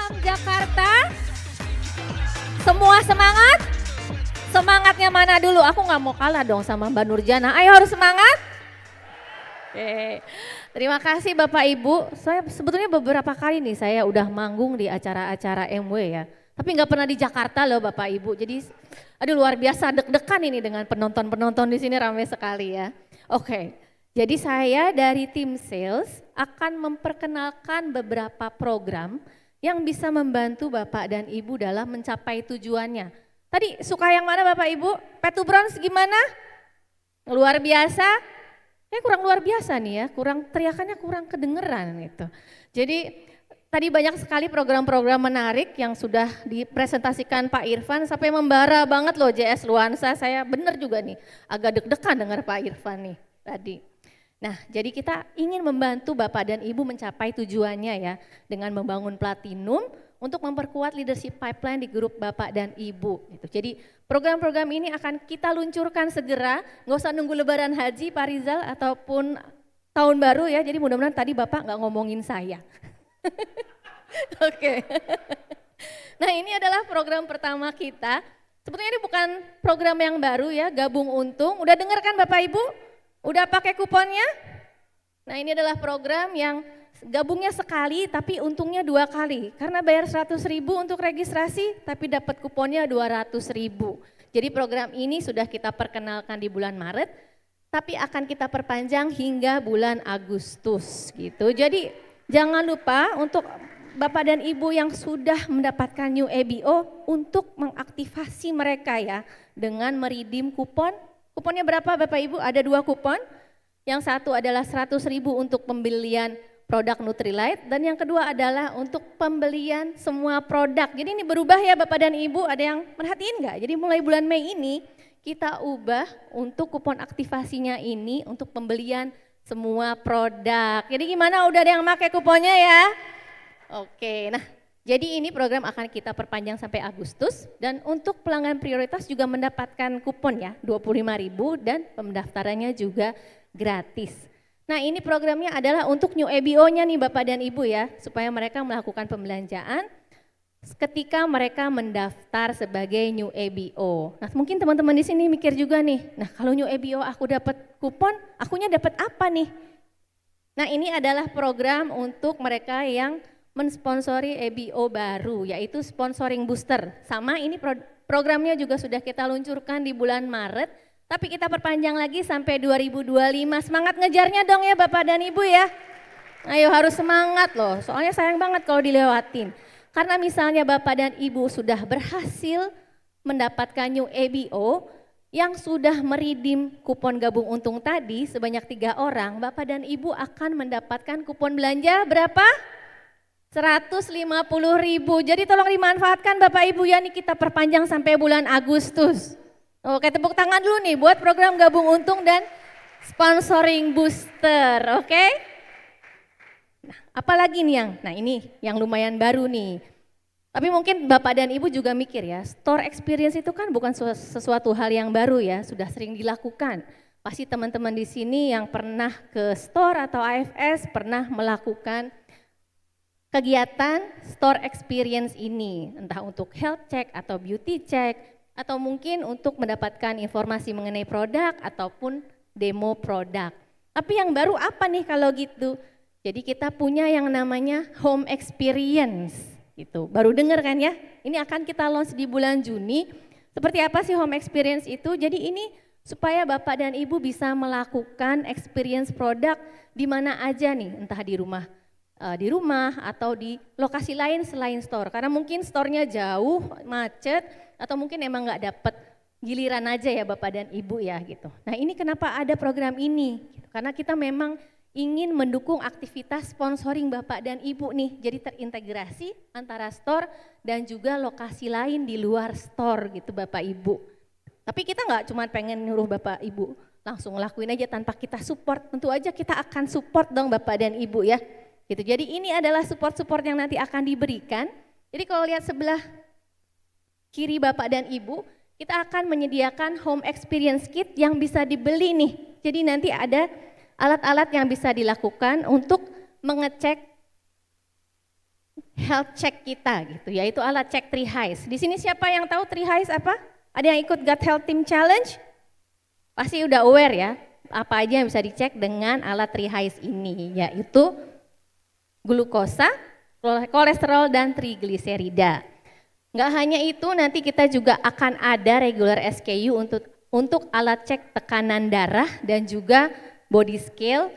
Salam Jakarta. Semua semangat? Semangatnya mana dulu? Aku nggak mau kalah dong sama Mbak Nurjana. Ayo harus semangat. Oke. Terima kasih Bapak Ibu. Saya sebetulnya beberapa kali nih saya udah manggung di acara-acara MW ya. Tapi nggak pernah di Jakarta loh Bapak Ibu. Jadi aduh luar biasa deg-degan ini dengan penonton-penonton di sini ramai sekali ya. Oke. Jadi saya dari tim sales akan memperkenalkan beberapa program yang bisa membantu Bapak dan Ibu dalam mencapai tujuannya. Tadi suka yang mana Bapak Ibu? Petu Bronze gimana? Luar biasa? Kurang luar biasa nih ya, teriakannya kurang kedengeran gitu. Jadi tadi banyak sekali program-program menarik yang sudah dipresentasikan Pak Irfan sampai membara banget loh JS Luansa. Saya bener juga nih, agak deg-degan dengar Pak Irfan nih tadi. Nah, jadi kita ingin membantu Bapak dan Ibu mencapai tujuannya ya dengan membangun platinum untuk memperkuat leadership pipeline di grup Bapak dan Ibu. Gitu. Jadi program-program ini akan kita luncurkan segera, nggak usah nunggu Lebaran Haji Pak Rizal ataupun tahun baru ya. Jadi mudah-mudahan tadi Bapak nggak ngomongin saya. Oke. Nah ini adalah program pertama kita. Sebetulnya ini bukan program yang baru ya, gabung untung. Udah dengar kan Bapak Ibu? Udah pakai kuponnya? Nah ini adalah program yang gabungnya sekali tapi untungnya 2 kali. Karena bayar 100.000 untuk registrasi tapi dapat kuponnya 200.000. Jadi program ini sudah kita perkenalkan di bulan Maret tapi akan kita perpanjang hingga bulan Agustus gitu. Jadi jangan lupa untuk Bapak dan Ibu yang sudah mendapatkan new EBO untuk mengaktifasi mereka ya dengan meridim kupon. Kuponnya berapa Bapak Ibu? Ada 2 kupon. Yang satu adalah 100.000 untuk pembelian produk Nutrilite dan yang kedua adalah untuk pembelian semua produk. Jadi ini berubah ya Bapak dan Ibu, ada yang merhatiin nggak? Jadi mulai bulan Mei ini kita ubah untuk kupon aktivasinya ini untuk pembelian semua produk. Jadi gimana, udah ada yang pakai kuponnya ya? Oke, nah jadi ini program akan kita perpanjang sampai Agustus dan untuk pelanggan prioritas juga mendapatkan kupon ya 25.000 dan pendaftarannya juga gratis. Nah ini programnya adalah untuk new EBO-nya nih Bapak dan Ibu ya, supaya mereka melakukan pembelanjaan ketika mereka mendaftar sebagai new EBO. Nah mungkin teman-teman di sini mikir juga nih, nah kalau new EBO aku dapat kupon, akunya dapat apa nih? Nah ini adalah program untuk mereka yang mensponsori EBO baru, yaitu sponsoring booster. Sama ini programnya juga sudah kita luncurkan di bulan Maret, tapi kita perpanjang lagi sampai 2025. Semangat ngejarnya dong ya Bapak dan Ibu ya. Ayo harus semangat loh, soalnya sayang banget kalau dilewatin. Karena misalnya Bapak dan Ibu sudah berhasil mendapatkan new EBO yang sudah meridim kupon gabung untung tadi sebanyak 3 orang, Bapak dan Ibu akan mendapatkan kupon belanja berapa? 150.000. Jadi tolong dimanfaatkan Bapak Ibu ya, nih kita perpanjang sampai bulan Agustus. Oke, tepuk tangan dulu nih buat program gabung untung dan sponsoring booster, oke? Nah, apalagi nih ini yang lumayan baru nih. Tapi mungkin Bapak dan Ibu juga mikir ya, store experience itu kan bukan sesuatu hal yang baru ya, sudah sering dilakukan. Pasti teman-teman di sini yang pernah ke store atau AFS pernah melakukan kegiatan store experience ini, entah untuk health check atau beauty check, atau mungkin untuk mendapatkan informasi mengenai produk ataupun demo produk. Tapi yang baru apa nih kalau gitu? Jadi kita punya yang namanya home experience, gitu. Baru dengar kan ya? Ini akan kita launch di bulan Juni. Seperti apa sih home experience itu? Jadi ini supaya Bapak dan Ibu bisa melakukan experience produk di mana aja nih, entah di rumah atau di lokasi lain selain store, karena mungkin store-nya jauh, macet, atau mungkin emang nggak dapet giliran aja ya Bapak dan Ibu ya gitu. Nah ini kenapa ada program ini, karena kita memang ingin mendukung aktivitas sponsoring Bapak dan Ibu nih, jadi terintegrasi antara store dan juga lokasi lain di luar store gitu Bapak Ibu. Tapi kita nggak cuma pengen nyuruh Bapak Ibu langsung lakuin aja tanpa kita support, tentu aja kita akan support dong Bapak dan Ibu ya. Gitu. Jadi ini adalah support-support yang nanti akan diberikan. Jadi kalau lihat sebelah kiri Bapak dan Ibu, kita akan menyediakan home experience kit yang bisa dibeli nih. Jadi nanti ada alat-alat yang bisa dilakukan untuk mengecek health check kita gitu, yaitu alat cek TriHice. Di sini siapa yang tahu TriHice apa? Ada yang ikut Gut Health Team Challenge? Pasti udah aware ya, apa aja yang bisa dicek dengan alat TriHice ini, yaitu glukosa, kolesterol, dan trigliserida. Nggak hanya itu, nanti kita juga akan ada regular SKU untuk alat cek tekanan darah dan juga body scale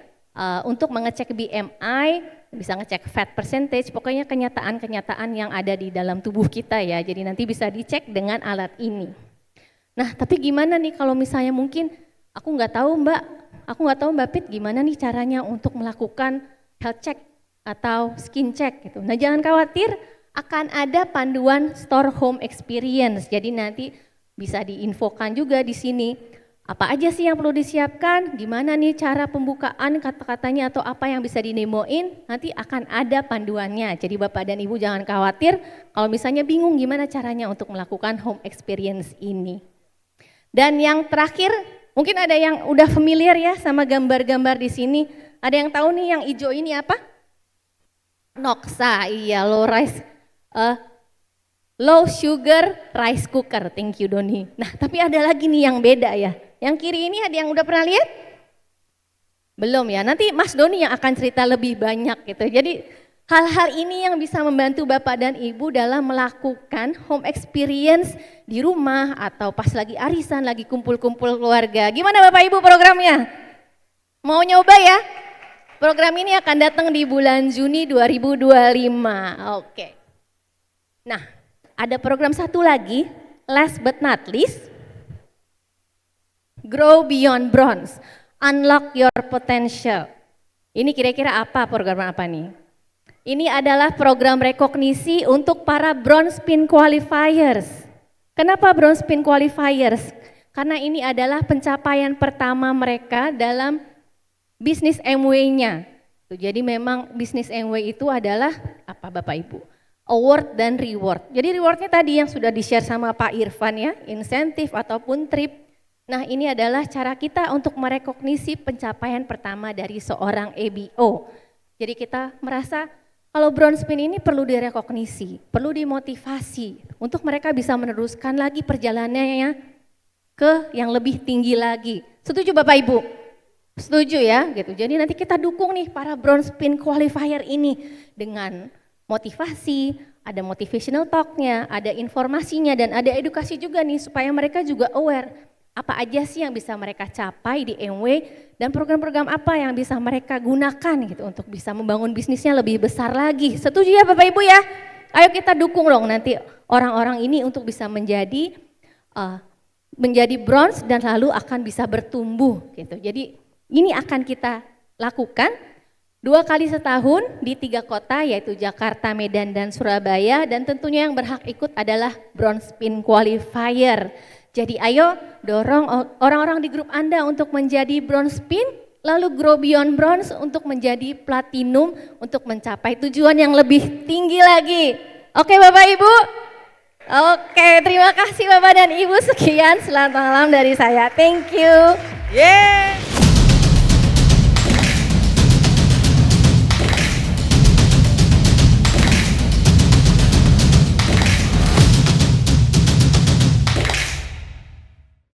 untuk mengecek BMI, bisa ngecek fat percentage, pokoknya kenyataan-kenyataan yang ada di dalam tubuh kita ya. Jadi nanti bisa dicek dengan alat ini. Nah, tapi gimana nih kalau misalnya mungkin aku nggak tahu Mbak Pit gimana nih caranya untuk melakukan health check atau skin check gitu. Nah, jangan khawatir, akan ada panduan store home experience. Jadi nanti bisa diinfokan juga di sini apa aja sih yang perlu disiapkan, gimana nih cara pembukaan kata-katanya atau apa yang bisa dinemoin, nanti akan ada panduannya. Jadi Bapak dan Ibu jangan khawatir kalau misalnya bingung gimana caranya untuk melakukan home experience ini. Dan yang terakhir, mungkin ada yang udah familiar ya sama gambar-gambar di sini. Ada yang tahu nih yang hijau ini apa? Noxa, iya, low sugar rice cooker. Thank you Doni. Nah, tapi ada lagi nih yang beda ya. Yang kiri ini ada yang udah pernah lihat? Belum ya, nanti Mas Doni yang akan cerita lebih banyak gitu. Jadi hal-hal ini yang bisa membantu Bapak dan Ibu dalam melakukan home experience di rumah atau pas lagi arisan, lagi kumpul-kumpul keluarga. Gimana Bapak Ibu programnya? Mau nyoba ya? Program ini akan datang di bulan Juni 2025. Oke. Nah, ada program satu lagi, last but not least, Grow Beyond Bronze, Unlock Your Potential. Ini kira-kira apa program apa nih? Ini adalah program rekognisi untuk para Bronze Pin Qualifiers. Kenapa Bronze Pin Qualifiers? Karena ini adalah pencapaian pertama mereka dalam bisnis MW-nya. Jadi memang bisnis MW itu adalah apa Bapak Ibu? Award dan reward. Jadi rewardnya tadi yang sudah di-share sama Pak Irfan ya, insentif ataupun trip. Nah, ini adalah cara kita untuk merekognisi pencapaian pertama dari seorang ABO. Jadi kita merasa kalau bronze pin ini perlu direkognisi, perlu dimotivasi untuk mereka bisa meneruskan lagi perjalanannya ke yang lebih tinggi lagi. Setuju Bapak Ibu? Setuju ya gitu. Jadi nanti kita dukung nih para bronze pin qualifier ini dengan motivasi, ada motivational talk-nya, ada informasinya dan ada edukasi juga nih supaya mereka juga aware apa aja sih yang bisa mereka capai di MW dan program-program apa yang bisa mereka gunakan gitu untuk bisa membangun bisnisnya lebih besar lagi. Setuju ya Bapak Ibu ya? Ayo kita dukung dong nanti orang-orang ini untuk bisa menjadi bronze dan lalu akan bisa bertumbuh gitu. Jadi ini akan kita lakukan 2 kali setahun di 3 kota yaitu Jakarta, Medan, dan Surabaya dan tentunya yang berhak ikut adalah Bronze Pin Qualifier. Jadi ayo dorong orang-orang di grup Anda untuk menjadi Bronze Pin, lalu Grow Beyond Bronze untuk menjadi Platinum untuk mencapai tujuan yang lebih tinggi lagi. Oke Bapak Ibu? Oke, terima kasih Bapak dan Ibu, sekian selamat malam dari saya. Thank you. Yeay.